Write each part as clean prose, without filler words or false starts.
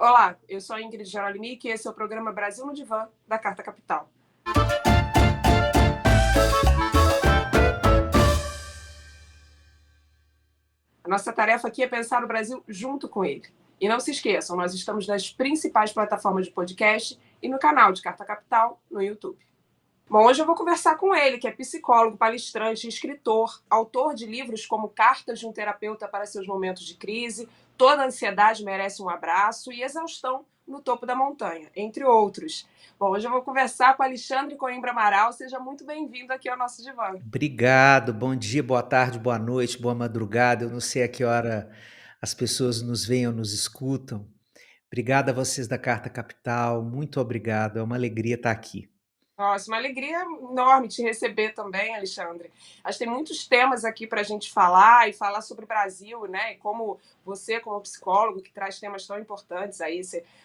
Olá, eu sou a Ingrid Gerolimic e esse é o programa Brasil no Divã, da Carta Capital. A nossa tarefa aqui é pensar o Brasil junto com ele. E não se esqueçam, nós estamos nas principais plataformas de podcast e no canal de Carta Capital no YouTube. Bom, hoje eu vou conversar com ele, que é psicólogo, palestrante, escritor, autor de livros como Cartas de um Terapeuta para Seus Momentos de Crise, Toda Ansiedade Merece um Abraço e Exaustão no Topo da Montanha, entre outros. Bom, hoje eu vou conversar com Alexandre Coimbra Amaral. Seja muito bem-vindo aqui ao nosso divã. Obrigado, bom dia, boa tarde, boa noite, boa madrugada. Eu não sei a que hora as pessoas nos veem ou nos escutam. Obrigado a vocês da Carta Capital, muito obrigado, é uma alegria estar aqui. Nossa, uma alegria enorme te receber também, Alexandre. Acho que tem muitos temas aqui para a gente falar e falar sobre o Brasil, né? E como você, como psicólogo, que traz temas tão importantes aí,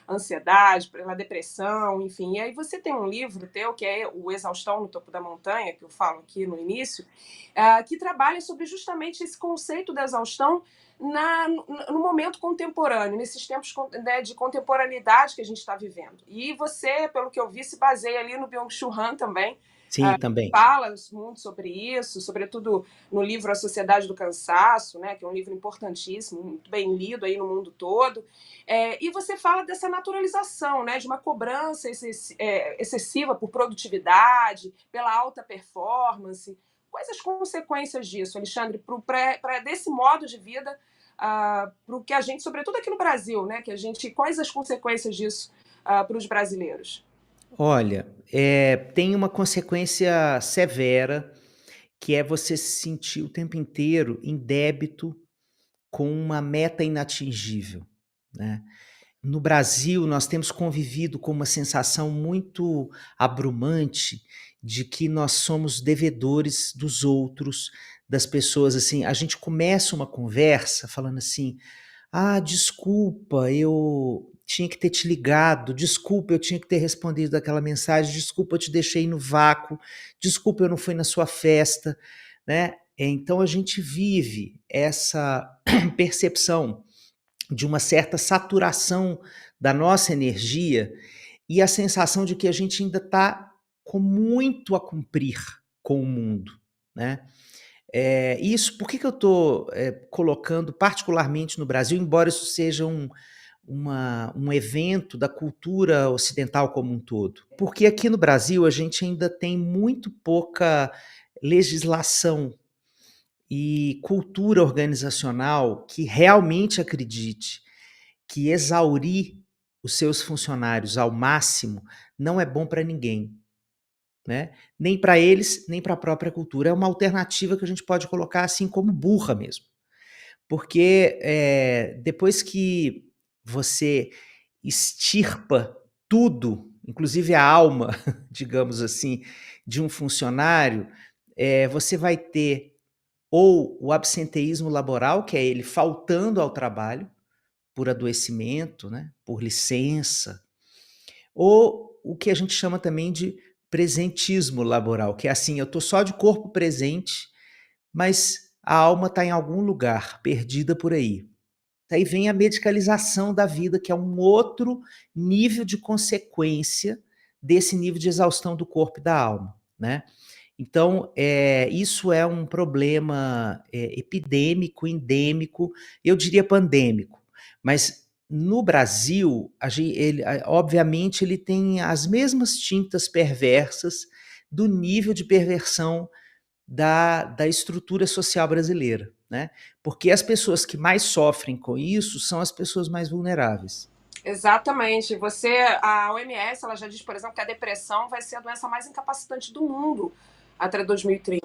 ansiedade, a depressão, enfim. E aí você tem um livro teu, que é o Exaustão no Topo da Montanha, que eu falo aqui no início, que trabalha sobre justamente esse conceito da exaustão no momento contemporâneo, nesses tempos, né, de contemporaneidade que a gente está vivendo. E você, pelo que eu vi, se baseia ali no Byung-Chul Han também. Sim, também. Fala muito sobre isso, sobretudo no livro A Sociedade do Cansaço, né, que é um livro importantíssimo, muito bem lido aí no mundo todo. E você fala dessa naturalização, né, de uma cobrança excessiva por produtividade, pela alta performance. Quais as consequências disso, Alexandre, para desse modo de vida, para o que a gente, sobretudo aqui no Brasil, né, quais as consequências disso para os brasileiros? Olha, tem uma consequência severa, que é você se sentir o tempo inteiro em débito com uma meta inatingível, né? No Brasil, nós temos convivido com uma sensação muito abrumante de que nós somos devedores dos outros, das pessoas. Assim, a gente começa uma conversa falando assim: "Ah, desculpa, eu tinha que ter te ligado, desculpa, eu tinha que ter respondido aquela mensagem, desculpa, eu te deixei no vácuo, desculpa, eu não fui na sua festa", né? Então a gente vive essa percepção de uma certa saturação da nossa energia e a sensação de que a gente ainda está com muito a cumprir com o mundo, né? Isso, por que eu estou colocando particularmente no Brasil, embora isso seja um evento da cultura ocidental como um todo? Porque aqui no Brasil a gente ainda tem muito pouca legislação e cultura organizacional que realmente acredite que exaurir os seus funcionários ao máximo não é bom para ninguém, né? Nem para eles, nem para a própria cultura. É uma alternativa que a gente pode colocar assim como burra mesmo. Porque depois que você extirpa tudo, inclusive a alma, digamos assim, de um funcionário, você vai ter ou o absenteísmo laboral, que é ele faltando ao trabalho, por adoecimento, né, por licença, ou o que a gente chama também de presentismo laboral, que é assim, eu estou só de corpo presente, mas a alma está em algum lugar, perdida por aí. Aí vem a medicalização da vida, que é um outro nível de consequência desse nível de exaustão do corpo e da alma, né? Então, isso é um problema epidêmico, endêmico, eu diria pandêmico. Mas no Brasil, obviamente, ele tem as mesmas tintas perversas do nível de perversão da estrutura social brasileira, né? Porque as pessoas que mais sofrem com isso são as pessoas mais vulneráveis. Exatamente. A OMS, ela já diz, por exemplo, que a depressão vai ser a doença mais incapacitante do mundo até 2030,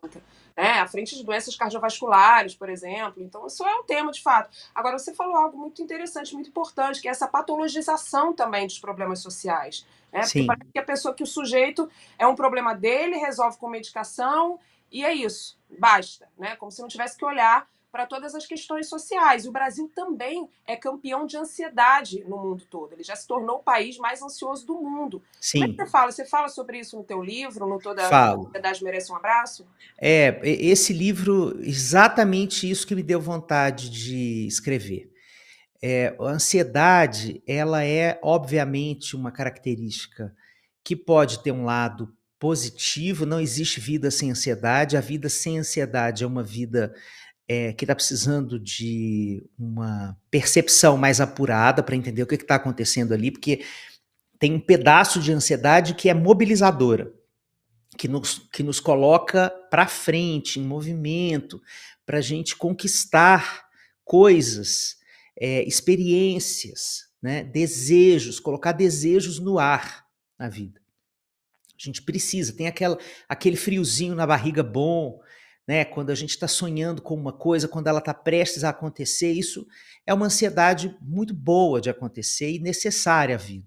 né? À frente de doenças cardiovasculares, por exemplo. Então, isso é um tema de fato. Agora, você falou algo muito interessante, muito importante, que é essa patologização também dos problemas sociais, né? Porque Sim. parece que a pessoa, que o sujeito é um problema dele, resolve com medicação e é isso, basta, né? Como se não tivesse que olhar para todas as questões sociais. E o Brasil também é campeão de ansiedade no mundo todo. Ele já se tornou o país mais ansioso do mundo. Como é que você Sim, fala? Você fala sobre isso no teu livro, no Toda falo. Ansiedade Merece um Abraço? Esse livro, exatamente isso que me deu vontade de escrever. A ansiedade, ela é obviamente uma característica que pode ter um lado positivo, não existe vida sem ansiedade, a vida sem ansiedade é uma vida que está precisando de uma percepção mais apurada para entender o que está acontecendo ali, porque tem um pedaço de ansiedade que é mobilizadora, que nos coloca para frente, em movimento, para a gente conquistar coisas, experiências, né, desejos, colocar desejos no ar na vida. A gente precisa, tem aquele friozinho na barriga bom, né, quando a gente está sonhando com uma coisa, quando ela está prestes a acontecer, isso é uma ansiedade muito boa de acontecer e necessária à vida.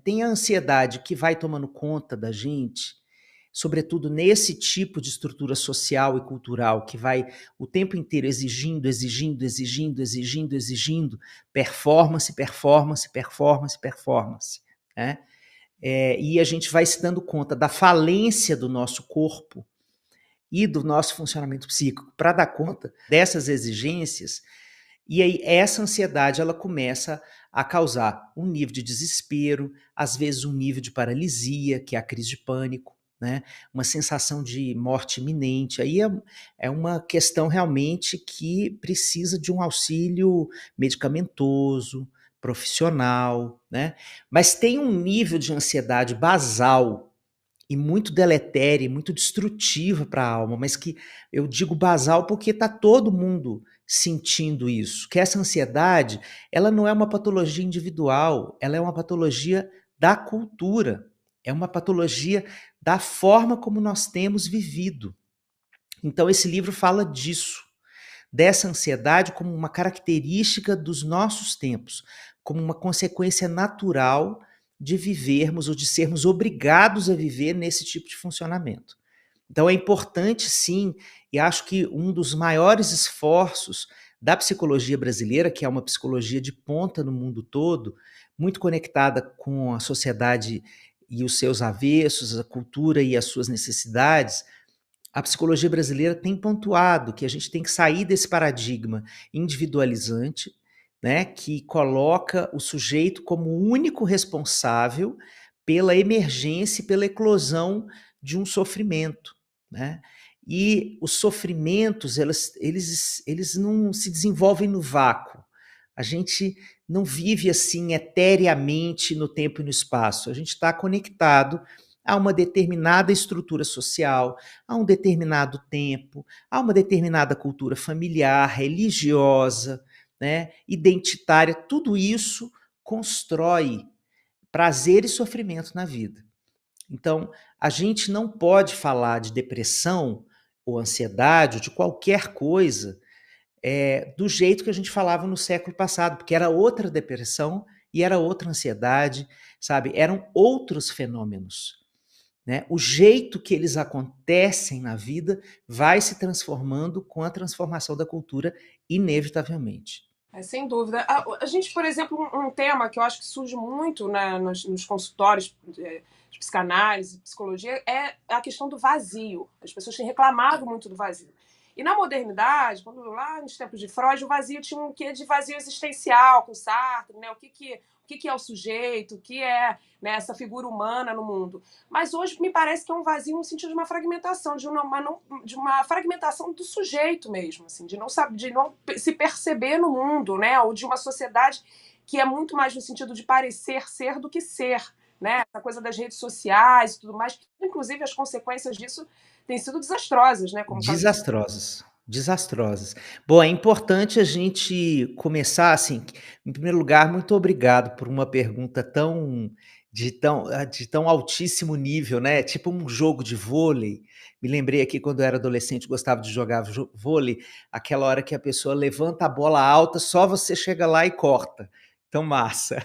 Tem a ansiedade que vai tomando conta da gente, sobretudo nesse tipo de estrutura social e cultural que vai o tempo inteiro exigindo performance, performance, performance, performance, né? E a gente vai se dando conta da falência do nosso corpo e do nosso funcionamento psíquico para dar conta dessas exigências, e aí essa ansiedade ela começa a causar um nível de desespero, às vezes um nível de paralisia, que é a crise de pânico, né? Uma sensação de morte iminente. Aí é uma questão realmente que precisa de um auxílio medicamentoso, profissional, né? Mas tem um nível de ansiedade basal e muito deletéria, e muito destrutiva para a alma, mas que eu digo basal porque está todo mundo sentindo isso, que essa ansiedade, ela não é uma patologia individual, ela é uma patologia da cultura, é uma patologia da forma como nós temos vivido. Então esse livro fala disso, dessa ansiedade como uma característica dos nossos tempos, como uma consequência natural de vivermos ou de sermos obrigados a viver nesse tipo de funcionamento. Então é importante sim, e acho que um dos maiores esforços da psicologia brasileira, que é uma psicologia de ponta no mundo todo, muito conectada com a sociedade e os seus avessos, a cultura e as suas necessidades, a psicologia brasileira tem pontuado que a gente tem que sair desse paradigma individualizante, né, que coloca o sujeito como o único responsável pela emergência e pela eclosão de um sofrimento, né? E os sofrimentos, eles não se desenvolvem no vácuo. A gente não vive assim etéreamente no tempo e no espaço. A gente está conectado a uma determinada estrutura social, a um determinado tempo, a uma determinada cultura familiar, religiosa, né, identitária. Tudo isso constrói prazer e sofrimento na vida. Então, a gente não pode falar de depressão ou ansiedade ou de qualquer coisa do jeito que a gente falava no século passado, porque era outra depressão e era outra ansiedade, sabe? Eram outros fenômenos. Né? O jeito que eles acontecem na vida vai se transformando com a transformação da cultura, inevitavelmente. Sem dúvida. A gente, por exemplo, um tema que eu acho que surge muito, né, nos consultórios de psicanálise, psicologia, é a questão do vazio. As pessoas têm reclamado muito do vazio. E na modernidade, quando lá nos tempos de Freud, o vazio tinha um quê de vazio existencial com Sartre, né? O que é o sujeito, o que é, né, essa figura humana no mundo. Mas hoje me parece que é um vazio no sentido de uma fragmentação, de uma fragmentação do sujeito mesmo, assim, de não se perceber no mundo, né? Ou de uma sociedade que é muito mais no sentido de parecer ser do que ser, né? Essa coisa das redes sociais e tudo mais, inclusive as consequências disso têm sido desastrosas, né? Como desastrosas. Desastrosas. Bom, é importante a gente começar assim. Em primeiro lugar, muito obrigado por uma pergunta de tão altíssimo nível, né? Tipo um jogo de vôlei. Me lembrei aqui quando eu era adolescente, gostava de jogar vôlei, aquela hora que a pessoa levanta a bola alta, só você chega lá e corta. Então, massa.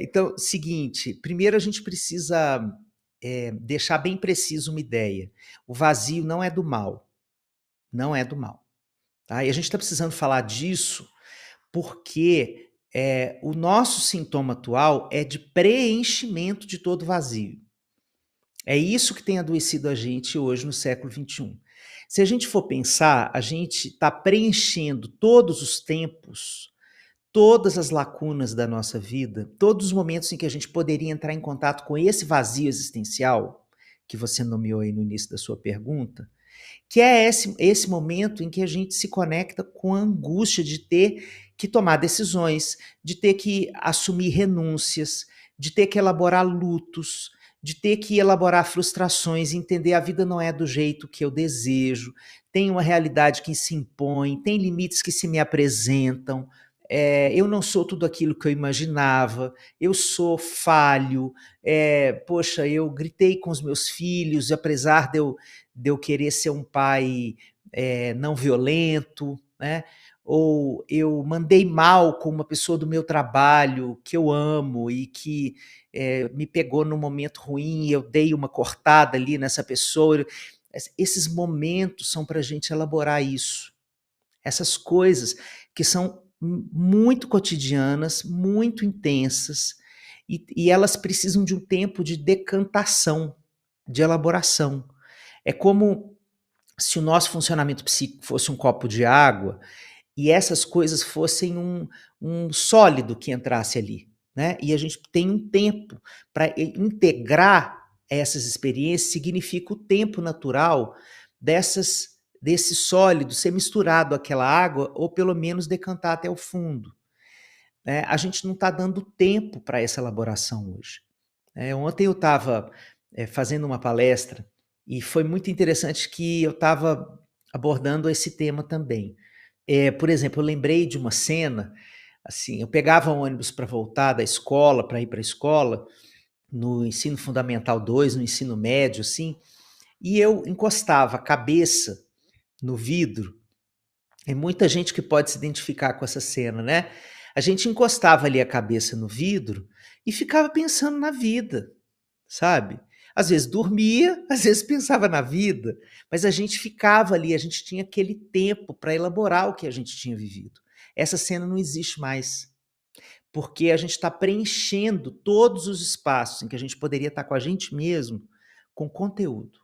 Então, seguinte, primeiro a gente precisa deixar bem preciso uma ideia. O vazio não é do mal. Não é do mal. Tá? E a gente está precisando falar disso porque o nosso sintoma atual é de preenchimento de todo vazio. É isso que tem adoecido a gente hoje no século XXI. Se a gente for pensar, a gente está preenchendo todos os tempos, todas as lacunas da nossa vida, todos os momentos em que a gente poderia entrar em contato com esse vazio existencial, que você nomeou aí no início da sua pergunta, que é esse momento em que a gente se conecta com a angústia de ter que tomar decisões, de ter que assumir renúncias, de ter que elaborar lutos, de ter que elaborar frustrações, entender a vida não é do jeito que eu desejo, tem uma realidade que se impõe, tem limites que se me apresentam, eu não sou tudo aquilo que eu imaginava, eu sou falho, poxa, eu gritei com os meus filhos, apesar de eu querer ser um pai não violento, né? Ou eu mandei mal com uma pessoa do meu trabalho que eu amo e que me pegou num momento ruim e eu dei uma cortada ali nessa pessoa. Esses momentos são para a gente elaborar isso. Essas coisas que são muito cotidianas, muito intensas, e elas precisam de um tempo de decantação, de elaboração. É como se o nosso funcionamento psíquico fosse um copo de água e essas coisas fossem um sólido que entrasse ali, né? E a gente tem um tempo para integrar essas experiências, significa o tempo natural desse sólido ser misturado àquela água ou pelo menos decantar até o fundo, né? A gente não está dando tempo para essa elaboração hoje. Ontem eu estava fazendo uma palestra e foi muito interessante que eu estava abordando esse tema também. Por exemplo, eu lembrei de uma cena, assim, eu pegava um ônibus para voltar da escola, para ir para a escola, no ensino fundamental 2, no ensino médio, assim, e eu encostava a cabeça no vidro. Tem muita gente que pode se identificar com essa cena, né? A gente encostava ali a cabeça no vidro e ficava pensando na vida, sabe? Às vezes dormia, às vezes pensava na vida, mas a gente ficava ali, a gente tinha aquele tempo para elaborar o que a gente tinha vivido. Essa cena não existe mais, porque a gente está preenchendo todos os espaços em que a gente poderia estar com a gente mesmo com conteúdo.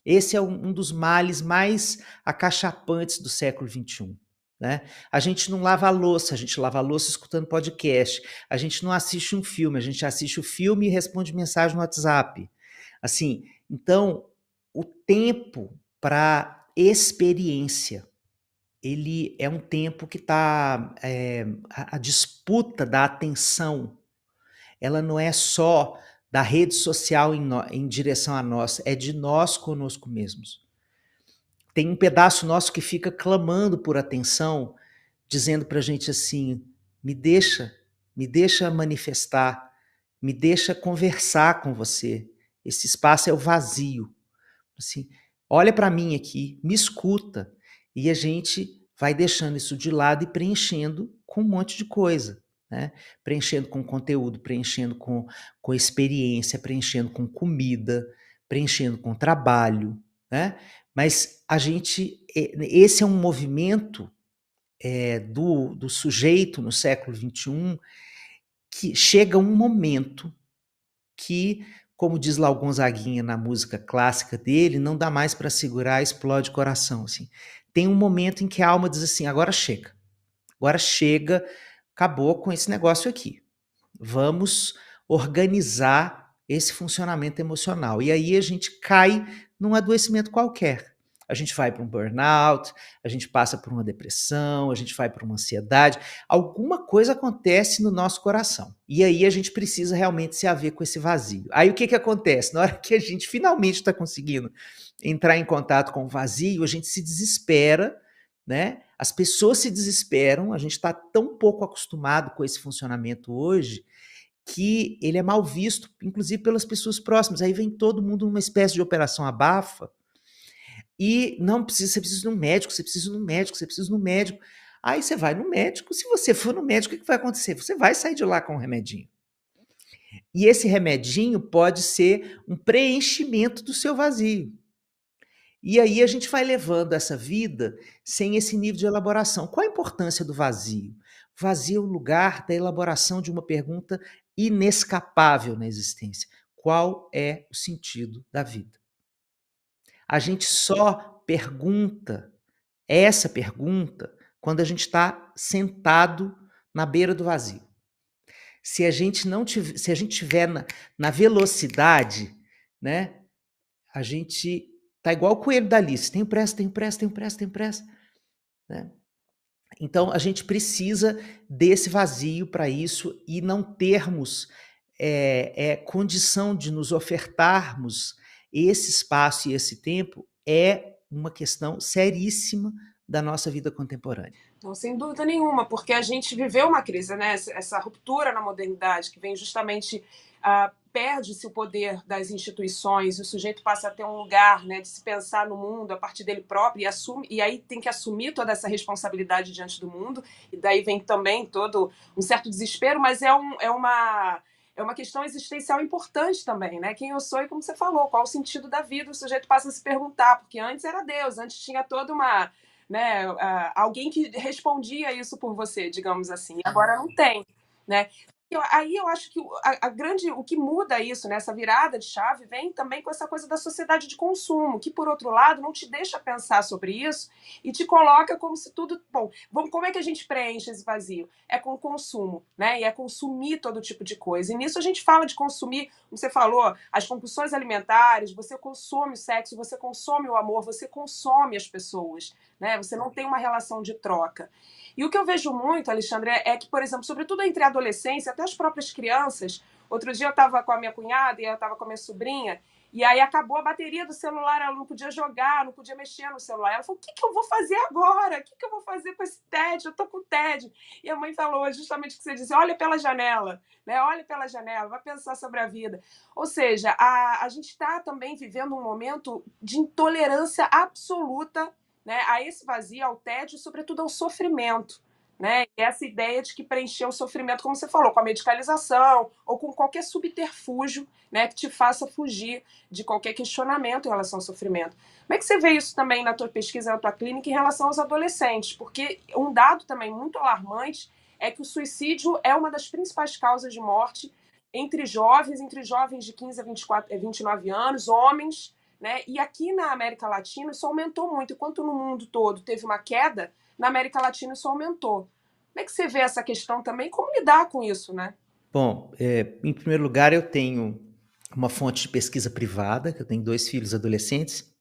Esse é um dos males mais acachapantes do século XXI. Né? A gente não lava a louça, a gente lava a louça escutando podcast. A gente não assiste um filme, a gente assiste o filme e responde mensagem no WhatsApp. Assim, então, o tempo para experiência, ele é um tempo que está... a disputa da atenção, ela não é só da rede social em direção a nós, é de nós conosco mesmos. Tem um pedaço nosso que fica clamando por atenção, dizendo para a gente assim, me deixa manifestar, me deixa conversar com você. Esse espaço é o vazio. Assim, olha para mim aqui, me escuta. E a gente vai deixando isso de lado e preenchendo com um monte de coisa. Né? Preenchendo com conteúdo, preenchendo com experiência, preenchendo com comida, preenchendo com trabalho. Né? Mas esse é um movimento do sujeito no século XXI que chega um momento que, como diz lá o Gonzaguinha na música clássica dele, não dá mais para segurar, explode o coração. Assim. Tem um momento em que a alma diz assim, agora chega, acabou com esse negócio aqui. Vamos organizar esse funcionamento emocional. E aí a gente cai num adoecimento qualquer. A gente vai para um burnout, a gente passa por uma depressão, a gente vai para uma ansiedade. Alguma coisa acontece no nosso coração. E aí a gente precisa realmente se haver com esse vazio. Aí o que acontece? Na hora que a gente finalmente está conseguindo entrar em contato com o vazio, a gente se desespera, né? As pessoas se desesperam, a gente está tão pouco acostumado com esse funcionamento hoje que ele é mal visto, inclusive pelas pessoas próximas. Aí vem todo mundo numa espécie de operação abafa e não precisa, você precisa de um médico, você precisa de um médico, você precisa de um médico. Aí você vai no médico, se você for no médico, o que vai acontecer? Você vai sair de lá com um remedinho. E esse remedinho pode ser um preenchimento do seu vazio. E aí a gente vai levando essa vida sem esse nível de elaboração. Qual a importância do vazio? O vazio é o lugar da elaboração de uma pergunta inescapável na existência. Qual é o sentido da vida? A gente só pergunta, essa pergunta, quando a gente está sentado na beira do vazio. Se a gente não tiver, se a gente tiver na velocidade, né, a gente tá igual o coelho da Alice, tenho pressa, tenho pressa, tenho pressa, tenho pressa, né? Então a gente precisa desse vazio para isso e não termos condição de nos ofertarmos esse espaço e esse tempo é uma questão seríssima da nossa vida contemporânea. Então, sem dúvida nenhuma, porque a gente viveu uma crise, né? Essa ruptura na modernidade, que vem justamente, perde-se o poder das instituições, o sujeito passa a ter um lugar, né, de se pensar no mundo a partir dele próprio e aí tem que assumir toda essa responsabilidade diante do mundo, e daí vem também todo um certo desespero, mas é uma questão existencial importante também, né? Quem eu sou e como você falou, qual o sentido da vida, o sujeito passa a se perguntar, porque antes era Deus, antes tinha toda uma, né, alguém que respondia isso por você, digamos assim. Agora não tem, né? Aí eu acho que o que muda isso, né, essa virada de chave, vem também com essa coisa da sociedade de consumo, que, por outro lado, não te deixa pensar sobre isso e te coloca como se tudo. Bom, como é que a gente preenche esse vazio? É com o consumo, né? E é consumir todo tipo de coisa. E nisso a gente fala de consumir, como você falou, as compulsões alimentares, você consome o sexo, você consome o amor, você consome as pessoas, né? Você não tem uma relação de troca. E o que eu vejo muito, Alexandre, é que, por exemplo, sobretudo entre a adolescência, até as próprias crianças, outro dia eu estava com a minha cunhada e eu estava com a minha sobrinha, e aí acabou a bateria do celular, ela não podia jogar, não podia mexer no celular. Ela falou, o que eu vou fazer agora? O que eu vou fazer com esse tédio? Eu tô com tédio. E a mãe falou justamente o que você disse, olha pela janela, né? Olha pela janela, vai pensar sobre a vida. Ou seja, a gente está também vivendo um momento de intolerância absoluta, né, a esse vazio, ao tédio e, sobretudo, ao sofrimento. Né? E essa ideia de que preencher o sofrimento, como você falou, com a medicalização ou com qualquer subterfúgio, né, que te faça fugir de qualquer questionamento em relação ao sofrimento. Como é que você vê isso também na tua pesquisa, na tua clínica, em relação aos adolescentes? Porque um dado também muito alarmante é que o suicídio é uma das principais causas de morte entre jovens de 15 a 29 anos, homens, né? E aqui na América Latina isso aumentou muito. Enquanto no mundo todo teve uma queda, na América Latina isso aumentou. Como é que você vê essa questão também? Como lidar com isso, né? Bom, em primeiro lugar, eu tenho uma fonte de pesquisa privada, que eu tenho 2 filhos adolescentes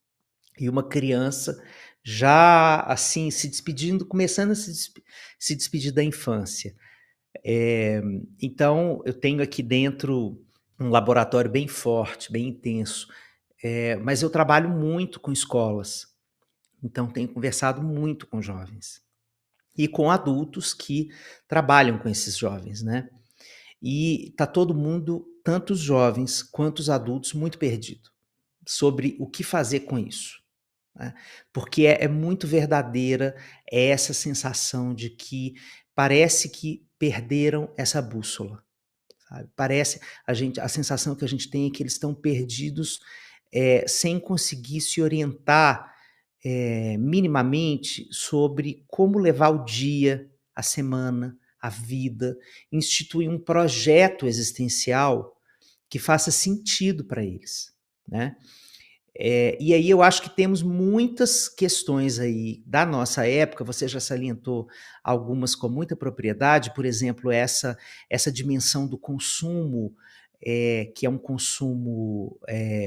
e uma criança já, assim, se despedindo, começando a se despedir da infância. Então, eu tenho aqui dentro um laboratório bem forte, bem intenso, mas eu trabalho muito com escolas, então tenho conversado muito com jovens e com adultos que trabalham com esses jovens, né? E tá todo mundo, tanto os jovens quanto os adultos, muito perdido sobre o que fazer com isso, né? Porque é muito verdadeira essa sensação de que parece que perderam essa bússola, sabe? Parece a sensação que a gente tem é que eles estão perdidos, sem conseguir se orientar, minimamente sobre como levar o dia, a semana, a vida, instituir um projeto existencial que faça sentido para eles, né? E aí eu acho que temos muitas questões aí da nossa época, você já salientou algumas com muita propriedade, por exemplo, essa dimensão do consumo, que é um consumo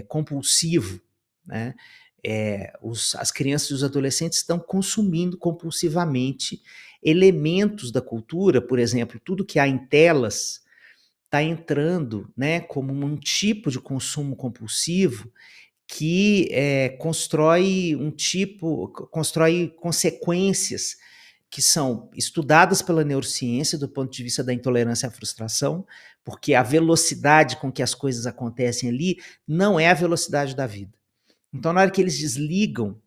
compulsivo, né? As crianças e os adolescentes estão consumindo compulsivamente elementos da cultura, por exemplo, tudo que há em telas está entrando, né, como um tipo de consumo compulsivo que constrói consequências que são estudadas pela neurociência do ponto de vista da intolerância à frustração, porque a velocidade com que as coisas acontecem ali não é a velocidade da vida. Então, na hora que eles desligam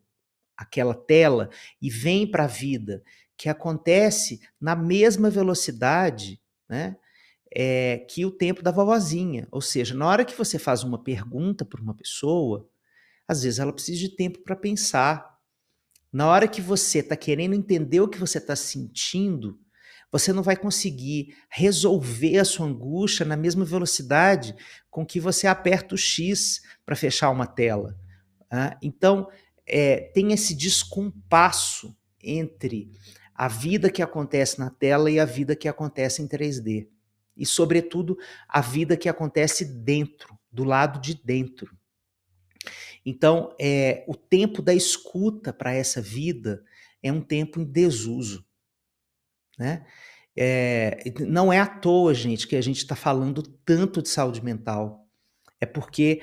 aquela tela e vêm para a vida, que acontece na mesma velocidade, né, que o tempo da vovozinha. Ou seja, na hora que você faz uma pergunta para uma pessoa, às vezes ela precisa de tempo para pensar. Na hora que você está querendo entender o que você está sentindo, você não vai conseguir resolver a sua angústia na mesma velocidade com que você aperta o X para fechar uma tela. Então, tem esse descompasso entre a vida que acontece na tela e a vida que acontece em 3D. E, sobretudo, a vida que acontece dentro, do lado de dentro. Então, o tempo da escuta para essa vida é um tempo em desuso, né? Não é à toa, gente, que a gente está falando tanto de saúde mental. É porque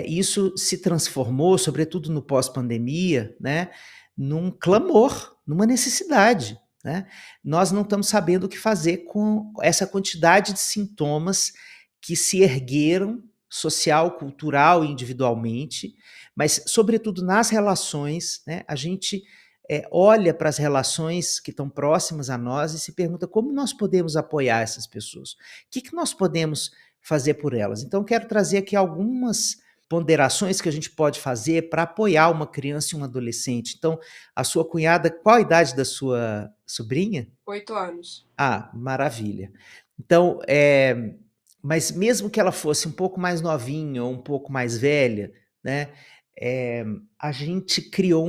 isso se transformou, sobretudo no pós-pandemia, né, num clamor, numa necessidade, né? Nós não estamos sabendo o que fazer com essa quantidade de sintomas que se ergueram social, cultural e individualmente, mas sobretudo nas relações, né? A gente olha para as relações que estão próximas a nós e se pergunta como nós podemos apoiar essas pessoas, o que nós podemos fazer por elas. Então, quero trazer aqui algumas ponderações que a gente pode fazer para apoiar uma criança e um adolescente. Então, a sua cunhada, qual a idade da sua sobrinha? 8 anos. Ah, maravilha. Então, mas mesmo que ela fosse um pouco mais novinha ou um pouco mais velha, né, a gente criou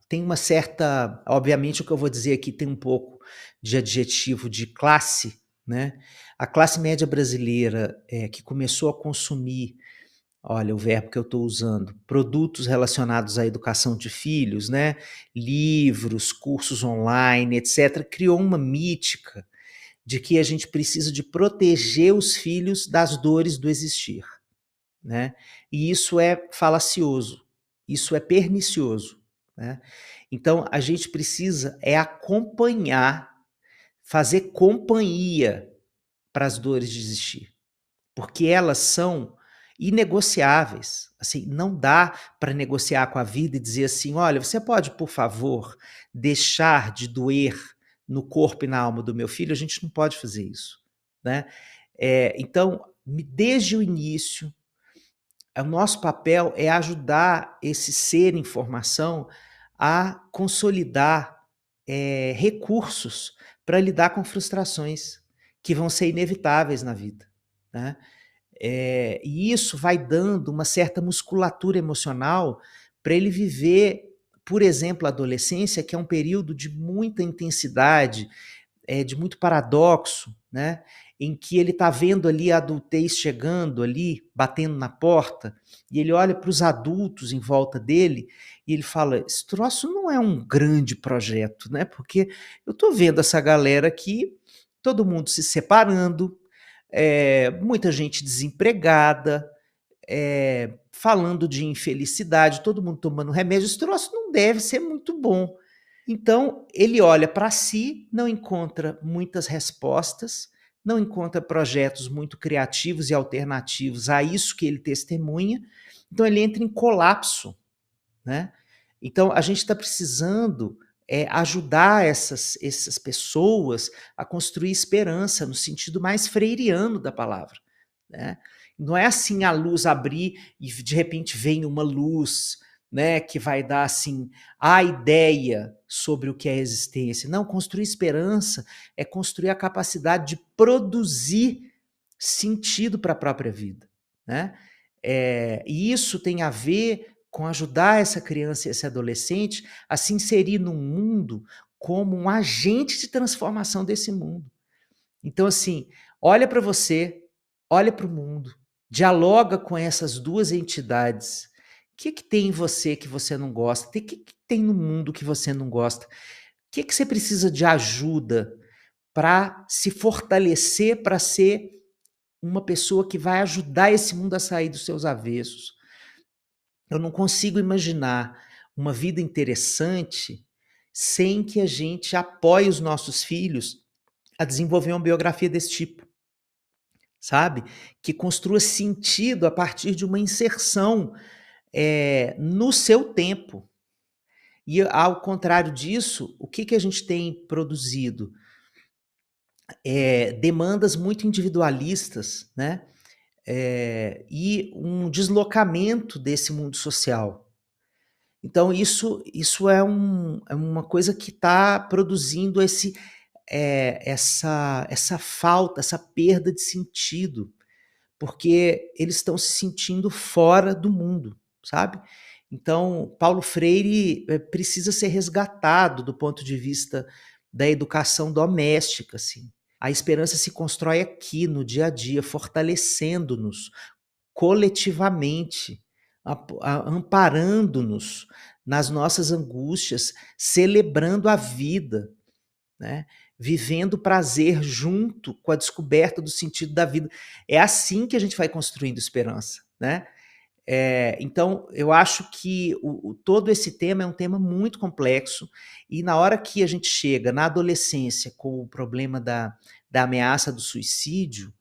tem uma certa, obviamente o que eu vou dizer aqui tem um pouco de adjetivo de classe, né? A classe média brasileira que começou a consumir, olha o verbo que eu estou usando, produtos relacionados à educação de filhos, né? Livros, cursos online, etc., criou uma mítica de que a gente precisa de proteger os filhos das dores do existir, né? E isso é falacioso, isso é pernicioso, né? Então, a gente precisa acompanhar, fazer companhia para as dores de existir, porque elas são inegociáveis. Assim, não dá para negociar com a vida e dizer assim: olha, você pode, por favor, deixar de doer no corpo e na alma do meu filho? A gente não pode fazer isso, né? Então, desde o início, o nosso papel é ajudar esse ser em formação a consolidar recursos para lidar com frustrações que vão ser inevitáveis na vida, né? E isso vai dando uma certa musculatura emocional para ele viver, por exemplo, a adolescência, que é um período de muita intensidade, de muito paradoxo, né? Em que ele está vendo ali a adultez chegando ali, batendo na porta, e ele olha para os adultos em volta dele e ele fala: esse troço não é um grande projeto, né? Porque eu estou vendo essa galera aqui, todo mundo se separando, muita gente desempregada, falando de infelicidade, todo mundo tomando remédio. Esse troço não deve ser muito bom. Então, ele olha para si, não encontra muitas respostas, não encontra projetos muito criativos e alternativos a isso que ele testemunha, então ele entra em colapso, né? Então, a gente está precisando ajudar essas pessoas a construir esperança no sentido mais freiriano da palavra, né? Não é assim a luz abrir e de repente vem uma luz, né, que vai dar assim a ideia sobre o que é a existência. Não, construir esperança é construir a capacidade de produzir sentido para a própria vida, né? E isso tem a ver com ajudar essa criança e esse adolescente a se inserir num mundo como um agente de transformação desse mundo. Então, assim, olha para você, olha para o mundo, dialoga com essas duas entidades. O que tem em você que você não gosta? O que tem no mundo que você não gosta? O que você precisa de ajuda para se fortalecer, para ser uma pessoa que vai ajudar esse mundo a sair dos seus avessos? Eu não consigo imaginar uma vida interessante sem que a gente apoie os nossos filhos a desenvolver uma biografia desse tipo, sabe? Que construa sentido a partir de uma inserção no seu tempo. E ao contrário disso, o que a gente tem produzido? Demandas muito individualistas, né? E um deslocamento desse mundo social. Então, isso é uma coisa que está produzindo essa falta, essa perda de sentido, porque eles estão se sentindo fora do mundo. sabe? Então, Paulo Freire precisa ser resgatado do ponto de vista da educação doméstica, assim. A esperança se constrói aqui, no dia a dia, fortalecendo-nos coletivamente, amparando-nos nas nossas angústias, celebrando a vida, né? Vivendo prazer junto com a descoberta do sentido da vida. É assim que a gente vai construindo esperança, né? Então, eu acho que todo esse tema é um tema muito complexo, e na hora que a gente chega na adolescência com o problema da ameaça do suicídio,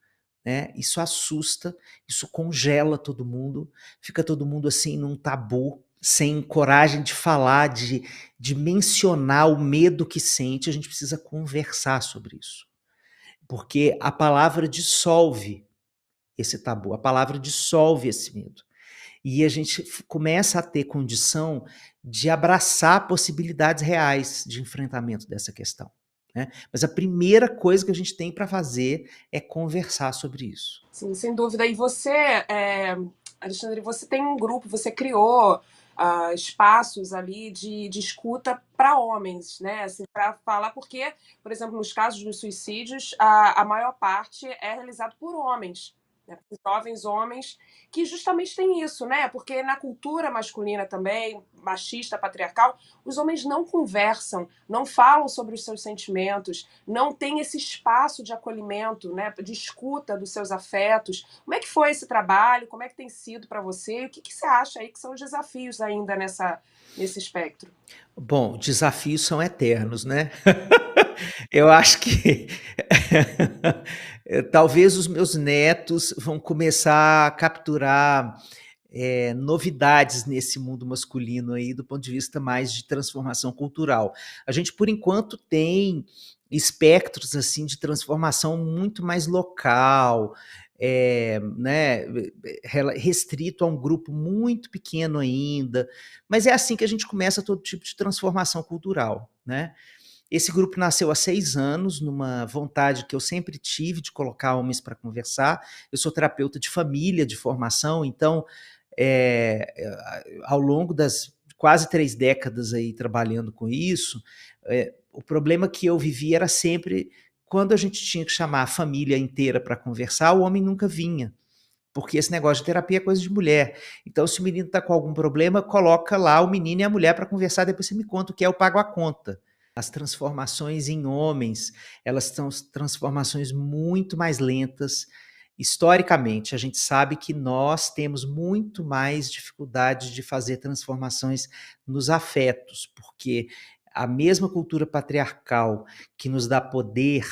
né, isso assusta, isso congela todo mundo, fica todo mundo assim num tabu, sem coragem de falar, de mencionar o medo que sente. A gente precisa conversar sobre isso, porque a palavra dissolve esse tabu, a palavra dissolve esse medo. E a gente começa a ter condição de abraçar possibilidades reais de enfrentamento dessa questão, né? Mas a primeira coisa que a gente tem para fazer é conversar sobre isso. Sim, sem dúvida. E você, Alexandre, você tem um grupo, você criou espaços ali de escuta para homens, né? Assim, para falar, porque, por exemplo, nos casos dos suicídios, a maior parte é realizado por homens, né? Por jovens homens que justamente têm isso, né? Porque na cultura masculina também, machista, patriarcal, os homens não conversam, não falam sobre os seus sentimentos, não têm esse espaço de acolhimento, né? De escuta dos seus afetos. Como é que foi esse trabalho? Como é que tem sido para você? O que você acha aí que são os desafios ainda nesse espectro? Bom, desafios são eternos, né? Eu acho que talvez os meus netos vão começar a capturar novidades nesse mundo masculino aí, do ponto de vista mais de transformação cultural. A gente, por enquanto, tem espectros assim de transformação muito mais local, né, restrito a um grupo muito pequeno ainda, mas é assim que a gente começa todo tipo de transformação cultural, né? Esse grupo nasceu há 6 anos, numa vontade que eu sempre tive de colocar homens para conversar. Eu sou terapeuta de família, de formação, então, ao longo das quase 3 décadas aí trabalhando com isso, o problema que eu vivi era sempre quando a gente tinha que chamar a família inteira para conversar, o homem nunca vinha, porque esse negócio de terapia é coisa de mulher. Então, se o menino está com algum problema, coloca lá o menino e a mulher para conversar, depois você me conta o que é, eu pago a conta. As transformações em homens, elas são transformações muito mais lentas. Historicamente, a gente sabe que nós temos muito mais dificuldade de fazer transformações nos afetos, porque a mesma cultura patriarcal que nos dá poder,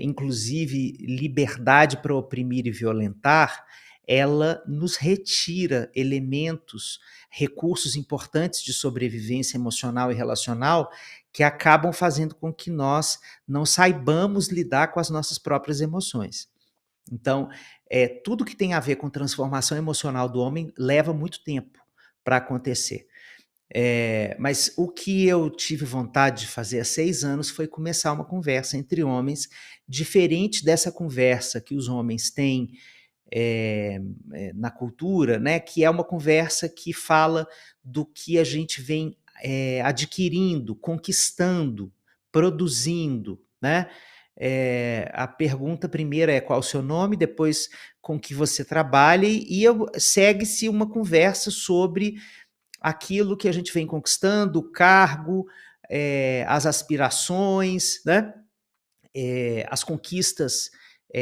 inclusive liberdade para oprimir e violentar, ela nos retira elementos, recursos importantes de sobrevivência emocional e relacional, que acabam fazendo com que nós não saibamos lidar com as nossas próprias emoções. Então, tudo que tem a ver com transformação emocional do homem leva muito tempo para acontecer. Mas o que eu tive vontade de fazer há 6 anos foi começar uma conversa entre homens, diferente dessa conversa que os homens têm na cultura, né, que é uma conversa que fala do que a gente vem adquirindo, conquistando, produzindo, né? A pergunta primeira é qual o seu nome, depois com que você trabalha, e segue-se uma conversa sobre aquilo que a gente vem conquistando, o cargo, as aspirações, né? As conquistas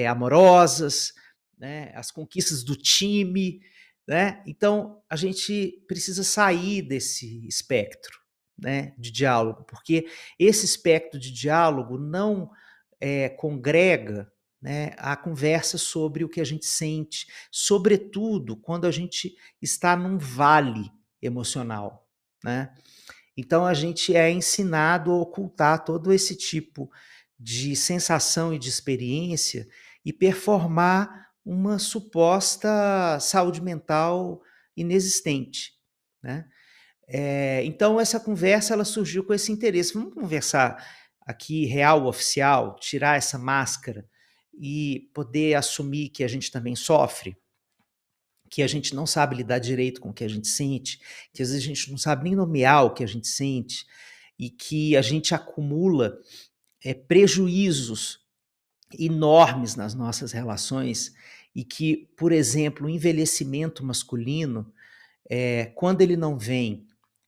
amorosas, né? As conquistas do time, né? Então, a gente precisa sair desse espectro, né, de diálogo, porque esse espectro de diálogo não congrega, né, a conversa sobre o que a gente sente, sobretudo quando a gente está num vale emocional, né? Então a gente é ensinado a ocultar todo esse tipo de sensação e de experiência e performar uma suposta saúde mental inexistente, né? Então essa conversa ela surgiu com esse interesse. Vamos conversar aqui real, oficial, tirar essa máscara e poder assumir que a gente também sofre, que a gente não sabe lidar direito com o que a gente sente, que às vezes a gente não sabe nem nomear o que a gente sente, e que a gente acumula prejuízos enormes nas nossas relações, e que, por exemplo, o envelhecimento masculino, quando ele não vem,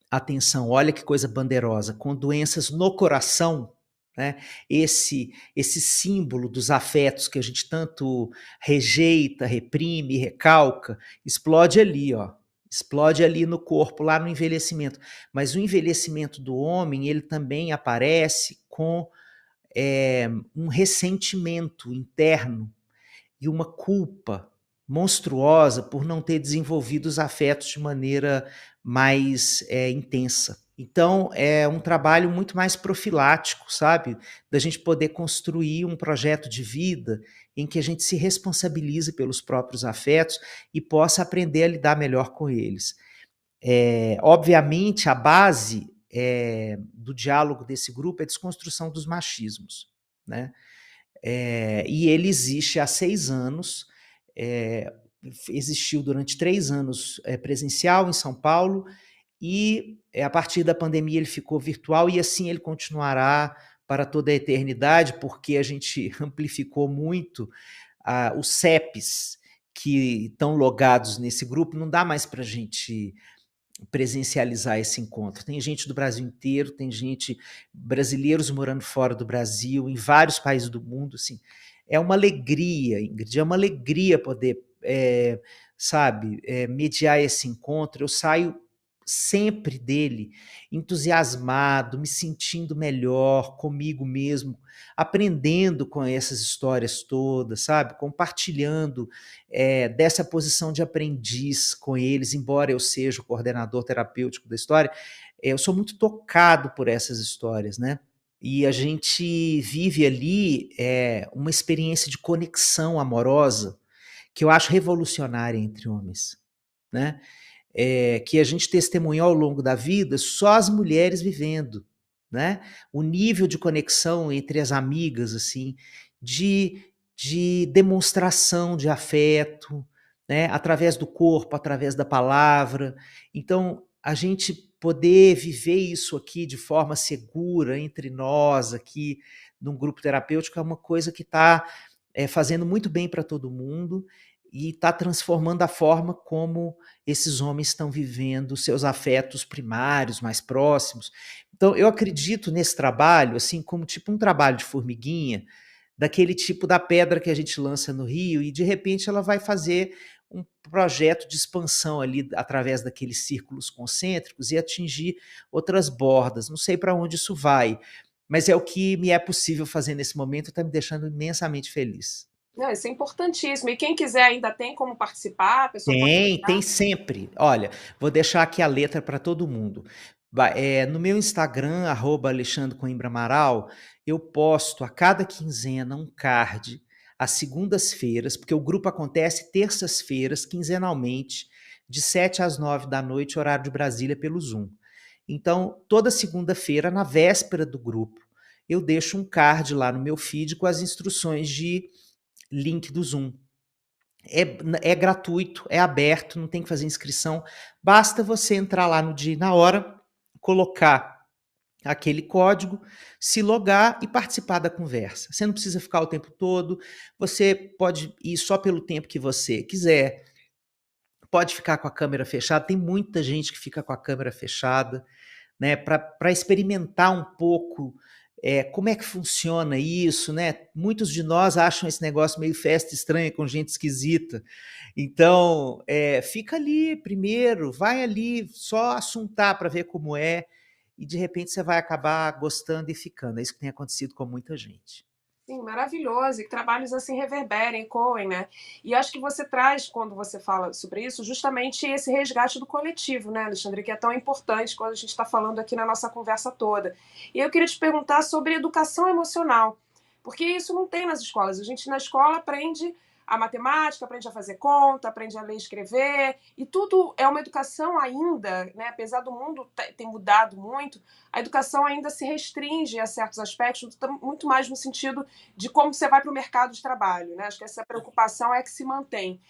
atenção, olha que coisa bandeirosa, com doenças no coração, né? Esse símbolo dos afetos que a gente tanto rejeita, reprime, recalca, explode ali, ó. Explode ali no corpo, lá no envelhecimento. Mas o envelhecimento do homem, ele também aparece com um ressentimento interno e uma culpa monstruosa por não ter desenvolvido os afetos de maneira mais intensa. Então, é um trabalho muito mais profilático, sabe? Da gente poder construir um projeto de vida em que a gente se responsabilize pelos próprios afetos e possa aprender a lidar melhor com eles. Obviamente, a base do diálogo desse grupo é a desconstrução dos machismos, né? E ele existe há 6 anos, existiu durante 3 anos presencial em São Paulo, e a partir da pandemia ele ficou virtual, e assim ele continuará para toda a eternidade, porque a gente amplificou muito os CEPs que estão logados nesse grupo, não dá mais para a gente presencializar esse encontro. Tem gente do Brasil inteiro, tem gente, brasileiros morando fora do Brasil, em vários países do mundo, assim. É uma alegria, Ingrid, é uma alegria poder, sabe, mediar esse encontro. Eu saio sempre dele entusiasmado, me sentindo melhor comigo mesmo, aprendendo com essas histórias todas, sabe, compartilhando dessa posição de aprendiz com eles, embora eu seja o coordenador terapêutico da história. Eu sou muito tocado por essas histórias, né? E a gente vive ali uma experiência de conexão amorosa que eu acho revolucionária entre homens, né? Que a gente testemunhou ao longo da vida, só as mulheres vivendo, né? O nível de conexão entre as amigas, assim, de demonstração de afeto, né? Através do corpo, através da palavra. Então, a gente poder viver isso aqui de forma segura entre nós, aqui num grupo terapêutico, é uma coisa que está fazendo muito bem para todo mundo e está transformando a forma como esses homens estão vivendo seus afetos primários, mais próximos. Então, eu acredito nesse trabalho, assim, como tipo um trabalho de formiguinha, daquele tipo da pedra que a gente lança no rio, e de repente ela vai fazer um projeto de expansão ali através daqueles círculos concêntricos e atingir outras bordas. Não sei para onde isso vai, mas é o que me é possível fazer nesse momento, está me deixando imensamente feliz. Não, isso é importantíssimo. E quem quiser ainda tem como participar, a pessoa pode Tem entrar. sempre. Olha, vou deixar aqui a letra para todo mundo. No meu Instagram, Alexandre Coimbra Amaral, eu posto a cada quinzena um card às segundas-feiras, porque o grupo acontece terças-feiras, quinzenalmente, de 7 às 9 da noite, horário de Brasília, pelo Zoom. Então, toda segunda-feira, na véspera do grupo, eu deixo um card lá no meu feed com as instruções de link do Zoom. É gratuito, é aberto, não tem que fazer inscrição. Basta você entrar lá no dia e na hora, colocar aquele código, se logar e participar da conversa. Você não precisa ficar o tempo todo, você pode ir só pelo tempo que você quiser, pode ficar com a câmera fechada. Tem muita gente que fica com a câmera fechada, né, para experimentar um pouco como é que funciona isso, né? Muitos de nós acham esse negócio meio festa estranha com gente esquisita. Então, fica ali primeiro, vai ali só assuntar para ver como é, e de repente você vai acabar gostando e ficando. É isso que tem acontecido com muita gente. Sim, maravilhoso. E que trabalhos assim reverberem, ecoem, né? E acho que você traz, quando você fala sobre isso, justamente esse resgate do coletivo, né, Alexandre, que é tão importante quando a gente está falando aqui na nossa conversa toda. E eu queria te perguntar sobre educação emocional, porque isso não tem nas escolas. A gente na escola aprende a matemática, aprende a fazer conta, aprende a ler e escrever, e tudo é uma educação ainda, né? Apesar do mundo ter mudado muito, a educação ainda se restringe a certos aspectos, muito mais no sentido de como você vai para o mercado de trabalho, né? Acho que essa preocupação é que se mantém.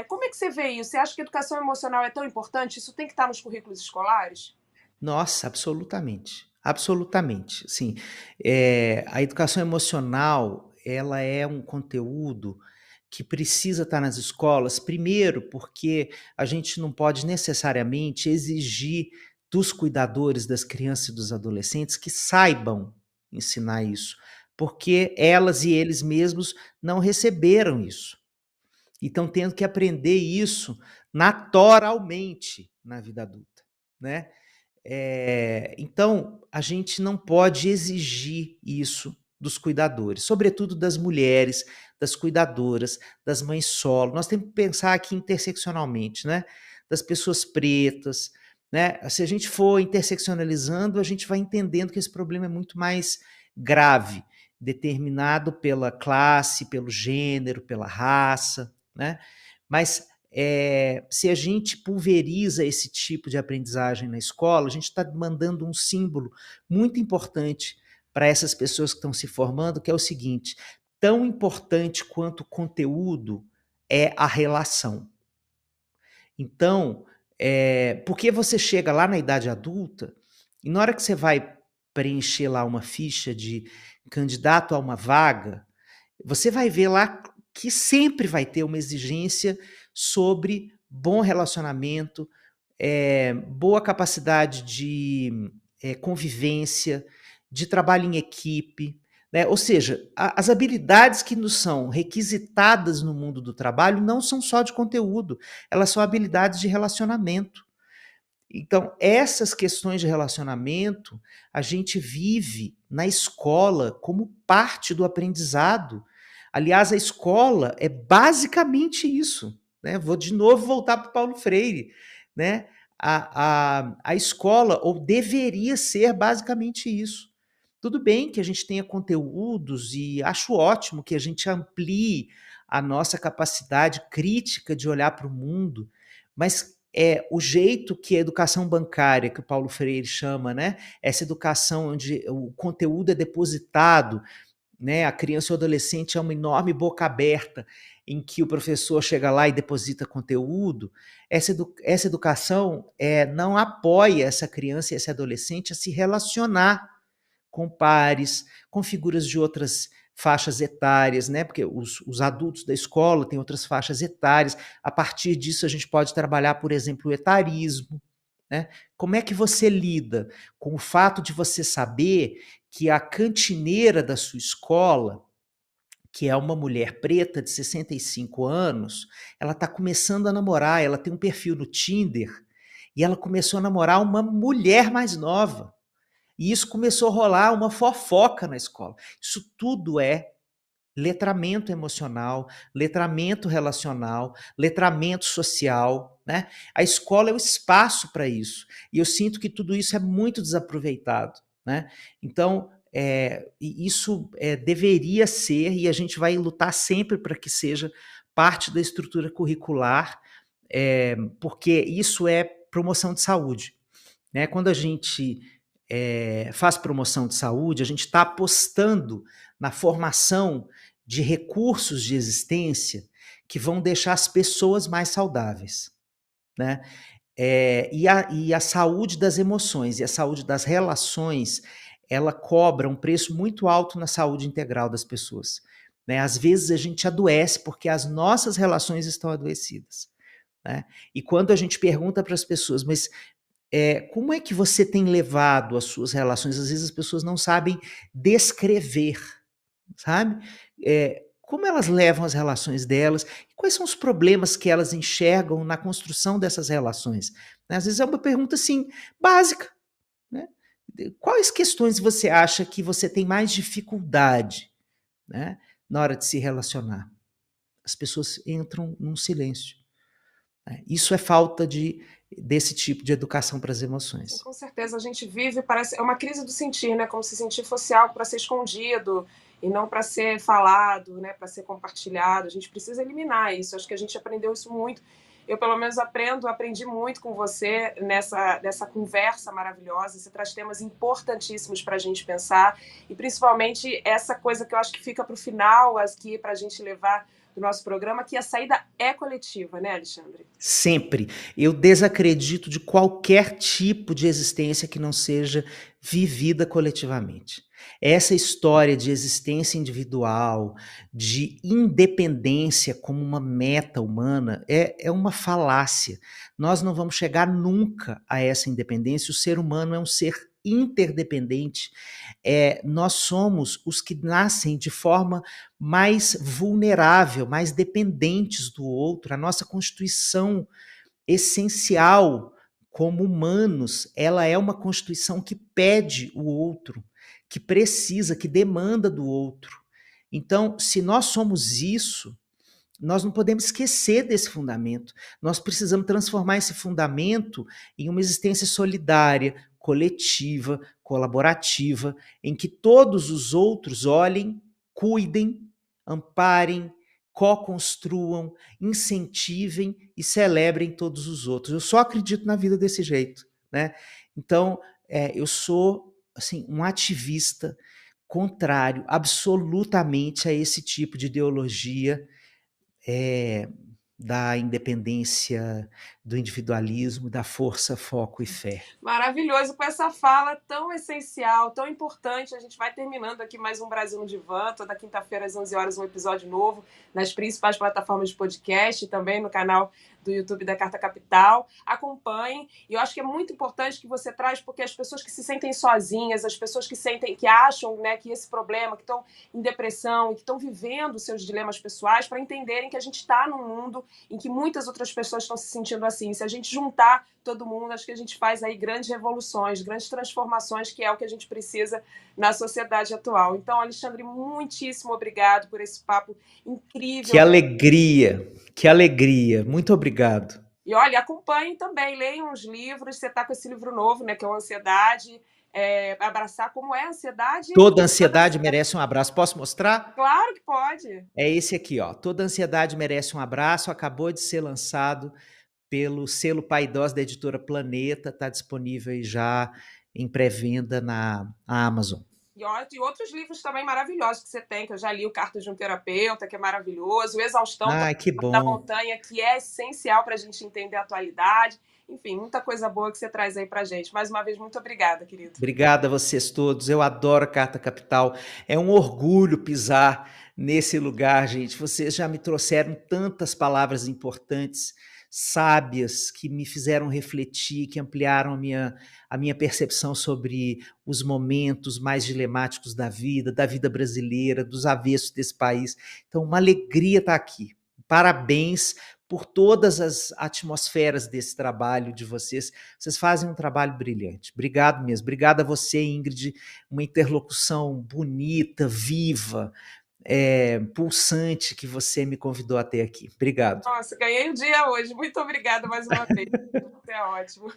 Como é que você vê isso? Você acha que a educação emocional é tão importante? Isso tem que estar nos currículos escolares? Nossa, absolutamente, absolutamente. Sim, a educação emocional, ela é um conteúdo que precisa estar nas escolas, primeiro porque a gente não pode necessariamente exigir dos cuidadores das crianças e dos adolescentes que saibam ensinar isso, porque elas e eles mesmos não receberam isso. E estão tendo que aprender isso naturalmente na vida adulta, né. Então, a gente não pode exigir isso dos cuidadores, sobretudo das mulheres, das cuidadoras, das mães solo. Nós temos que pensar aqui interseccionalmente, né? Das pessoas pretas, né? Se a gente for interseccionalizando, a gente vai entendendo que esse problema é muito mais grave, determinado pela classe, pelo gênero, pela raça, né? Mas se a gente pulveriza esse tipo de aprendizagem na escola, a gente está mandando um símbolo muito importante para essas pessoas que estão se formando, que é o seguinte: tão importante quanto o conteúdo é a relação. Então, porque você chega lá na idade adulta e na hora que você vai preencher lá uma ficha de candidato a uma vaga, você vai ver lá que sempre vai ter uma exigência sobre bom relacionamento, boa capacidade de convivência, de trabalho em equipe, né? Ou seja, as habilidades que nos são requisitadas no mundo do trabalho não são só de conteúdo, elas são habilidades de relacionamento. Então, essas questões de relacionamento, a gente vive na escola como parte do aprendizado. Aliás, a escola é basicamente isso, né? Vou de novo voltar para o Paulo Freire, né? A escola, ou deveria ser basicamente isso. Tudo bem que a gente tenha conteúdos e acho ótimo que a gente amplie a nossa capacidade crítica de olhar para o mundo, mas o jeito que a educação bancária, que o Paulo Freire chama, né? Essa educação onde o conteúdo é depositado, né? A criança ou adolescente é uma enorme boca aberta em que o professor chega lá e deposita conteúdo. Essa educação não apoia essa criança e esse adolescente a se relacionar com pares, com figuras de outras faixas etárias, né? Porque os adultos da escola têm outras faixas etárias. A partir disso, a gente pode trabalhar, por exemplo, o etarismo, né? Como é que você lida com o fato de você saber que a cantineira da sua escola, que é uma mulher preta de 65 anos, ela está começando a namorar, ela tem um perfil no Tinder, e ela começou a namorar uma mulher mais nova. E isso começou a rolar uma fofoca na escola. Isso tudo é letramento emocional, letramento relacional, letramento social, né? A escola é o espaço para isso. E eu sinto que tudo isso é muito desaproveitado, né? Então, isso deveria ser, e a gente vai lutar sempre para que seja parte da estrutura curricular, porque isso é promoção de saúde, né? Quando a gente faz promoção de saúde, a gente está apostando na formação de recursos de existência que vão deixar as pessoas mais saudáveis, né? E a saúde das emoções e a saúde das relações, ela cobra um preço muito alto na saúde integral das pessoas, né? Às vezes a gente adoece porque as nossas relações estão adoecidas, né? E quando a gente pergunta para as pessoas, mas como é que você tem levado as suas relações? Às vezes as pessoas não sabem descrever, sabe? Como elas levam as relações delas? Quais são os problemas que elas enxergam na construção dessas relações? Né? Às vezes é uma pergunta assim básica, né? Quais questões você acha que você tem mais dificuldade, né, na hora de se relacionar? As pessoas entram num silêncio, né? Isso é falta desse tipo de educação para as Sim, emoções. com certeza a gente vive, parece, é uma crise do sentir, né? Como se sentir fosse algo para ser escondido e não para ser falado, né? Para ser compartilhado. A gente precisa eliminar isso. Acho que a gente aprendeu isso muito. Eu, pelo menos, aprendi muito com você nessa conversa maravilhosa. Você traz temas importantíssimos para a gente pensar, e principalmente essa coisa que eu acho que fica para o final aqui, para a gente levar do nosso programa, que a saída é coletiva, né, Alexandre? Sempre. Eu desacredito de qualquer tipo de existência que não seja vivida coletivamente. Essa história de existência individual, de independência como uma meta humana, é uma falácia. Nós não vamos chegar nunca a essa independência. O ser humano é um ser interdependente. Nós somos os que nascem de forma mais vulnerável, mais dependentes do outro. A nossa constituição essencial como humanos, ela é uma constituição que pede o outro, que precisa, que demanda do outro. Então, se nós somos isso, nós não podemos esquecer desse fundamento. Nós precisamos transformar esse fundamento em uma existência solidária, coletiva, colaborativa, em que todos os outros olhem, cuidem, amparem, co-construam, incentivem e celebrem todos os outros. Eu só acredito na vida desse jeito, né? Então, eu sou assim um ativista contrário absolutamente a esse tipo de ideologia é, da independência, do individualismo, da força, foco e fé. Maravilhoso, com essa fala tão essencial, tão importante. A gente vai terminando aqui mais um Brasil no Divã. Toda quinta-feira, às 11 horas, um episódio novo nas principais plataformas de podcast e também no canal do YouTube da Carta Capital. Acompanhem. E eu acho que é muito importante que você traz, porque as pessoas que se sentem sozinhas, as pessoas que acham, né, que esse problema, que estão em depressão e que estão vivendo seus dilemas pessoais, para entenderem que a gente está num mundo em que muitas outras pessoas estão se sentindo assim. Se a gente juntar todo mundo, acho que a gente faz aí grandes revoluções, grandes transformações, que é o que a gente precisa na sociedade atual. Então, Alexandre, muitíssimo obrigado por esse papo incrível. Que alegria, que alegria. Muito obrigado. E olha, acompanhem também, leiam os livros. Você está com esse livro novo, né, que é o Ansiedade, abraçar como é a ansiedade. Toda ansiedade merece um abraço. Posso mostrar? Claro que pode. É esse aqui, ó. Toda ansiedade merece um abraço. Acabou de ser lançado pelo selo Paidós da editora Planeta. Está disponível aí já em pré-venda na Amazon. E outros livros também maravilhosos que você tem, que eu já li, o Cartas de um Terapeuta, que é maravilhoso, o Exaustão que bom. da Montanha, que é essencial para a gente entender a atualidade. Enfim, muita coisa boa que você traz aí pra gente. Mais uma vez, muito obrigada, querido. Obrigada a vocês todos. Eu adoro a Carta Capital. É um orgulho pisar nesse lugar, gente. Vocês já me trouxeram tantas palavras importantes, sábias, que me fizeram refletir, que ampliaram a minha percepção sobre os momentos mais dilemáticos da vida brasileira, dos avessos desse país. Então, uma alegria estar aqui. Parabéns por todas as atmosferas desse trabalho de vocês. Vocês fazem um trabalho brilhante. Obrigado mesmo. Obrigado a você, Ingrid. Uma interlocução bonita, viva, pulsante que você me convidou a ter aqui. Obrigado. Nossa, ganhei o dia hoje. Muito obrigada mais uma vez. Você é ótimo.